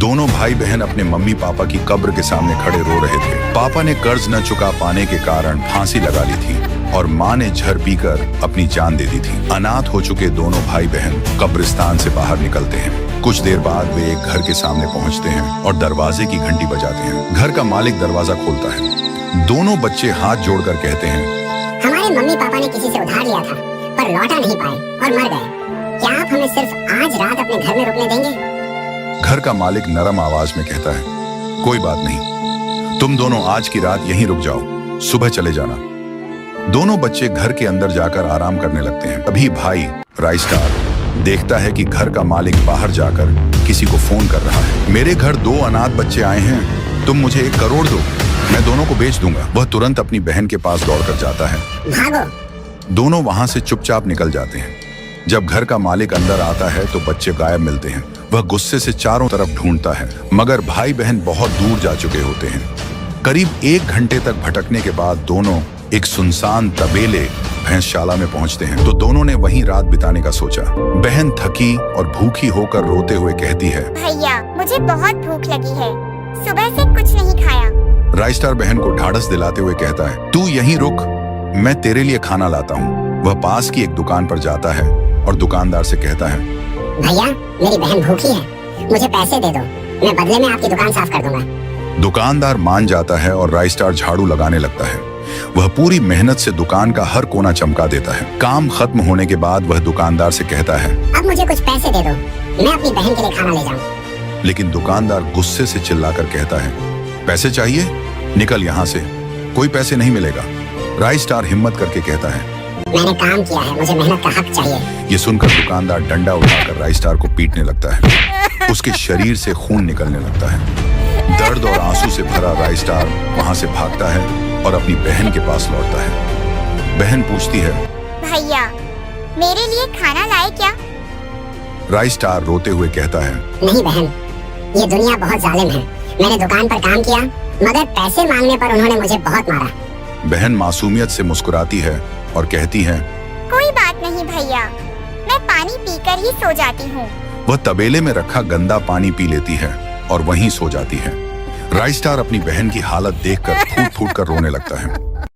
दोनों भाई बहन अपने मम्मी पापा की कब्र के सामने खड़े रो रहे थे। पापा ने कर्ज न चुका पाने के कारण फांसी लगा ली थी और माँ ने जहर पीकर अपनी जान दे दी थी। अनाथ हो चुके दोनों भाई बहन कब्रिस्तान से बाहर निकलते हैं। कुछ देर बाद वे एक घर के सामने पहुंचते हैं और दरवाजे की घंटी बजाते हैं। घर का मालिक दरवाजा खोलता है। दोनों बच्चे हाथ जोड़कर कहते हैं, हमारे मम्मी पापा ने किसी से उधार लिया था पर लौटा नहीं पाए और मर गए। क्या आप हमें सिर्फ आज रात अपने घर में रुकने देंगे? घर का मालिक नरम आवाज में कहता है, कोई बात नहीं, तुम दोनों आज की रात यहीं रुक जाओ, सुबह चले जाना। दोनों बच्चे घर के अंदर जाकर आराम करने लगते हैं। अभी भाई राइस्टार देखता है कि घर का मालिक बाहर जाकर किसी को फोन कर रहा है। मेरे घर 2 अनाथ बच्चे आए हैं, तुम मुझे 1 करोड़ दो, मैं दोनों को बेच दूंगा। वह तुरंत अपनी बहन के पास दौड़कर जाता है। भागो। दोनों वहां से चुपचाप निकल जाते हैं। जब घर का मालिक अंदर आता है तो बच्चे गायब मिलते हैं। वह गुस्से से चारों तरफ ढूंढता है, मगर भाई बहन बहुत दूर जा चुके होते हैं। करीब 1 घंटे तक भटकने के बाद दोनों एक सुनसान तबेले भैंसशाला में पहुंचते हैं। तो दोनों ने वहीं रात बिताने का सोचा। बहन थकी और भूखी होकर रोते हुए कहती है, भैया मुझे बहुत भूख लगी है, सुबह से कुछ नहीं खाया। राइस्टार बहन को ढाढ़स दिलाते हुए कहता है, तू यहीं रुक, मैं तेरे लिए खाना लाता हूँ। वह पास की एक दुकान पर जाता है और दुकानदार से कहता है, भैया मेरी बहन भूखी है, मुझे पैसे दे दो, मैं बदले में आपकी दुकान साफ कर दूंगा। दुकानदार मान जाता है और राइस्टार झाड़ू लगाने लगता है। वह पूरी मेहनत से दुकान का हर कोना चमका देता है। काम खत्म होने के बाद वह दुकानदार से कहता है, अब मुझे कुछ पैसे दे दो, मैं अपनी बहन के लिए खाना ले जाऊं। लेकिन दुकानदार गुस्से से चिल्लाकर कहता है, पैसे चाहिए? निकल यहाँ से, कोई पैसे नहीं मिलेगा। राइस्टार हिम्मत करके कहता है, मैंने काम किया है, मुझे मेहनत का हक चाहिए। ये सुनकर दुकानदार डंडा उठाकर राइस्टार को पीटने लगता है। उसके शरीर से खून निकलने लगता है। दर्द और आंसू से भरा राइस्टार वहां से भागता है और अपनी बहन के पास लौटता है। बहन पूछती है, भैया मेरे लिए खाना लाए क्या? राइस्टार रोते हुए कहता है, नहीं बहन, ये दुनिया बहुत जालिम है। मैंने दुकान पर काम किया, मगर पैसे मांगने पर उन्होंने मुझे बहुत मारा। बहन मासूमियत से मुस्कुराती है और कहती है, कोई बात नहीं भैया, मैं पानी पीकर ही सो जाती हूँ। वह तबेले में रखा गंदा पानी पी लेती है और वहीं सो जाती है। राइस्टार अपनी बहन की हालत देखकर फूट फूट कर रोने लगता है।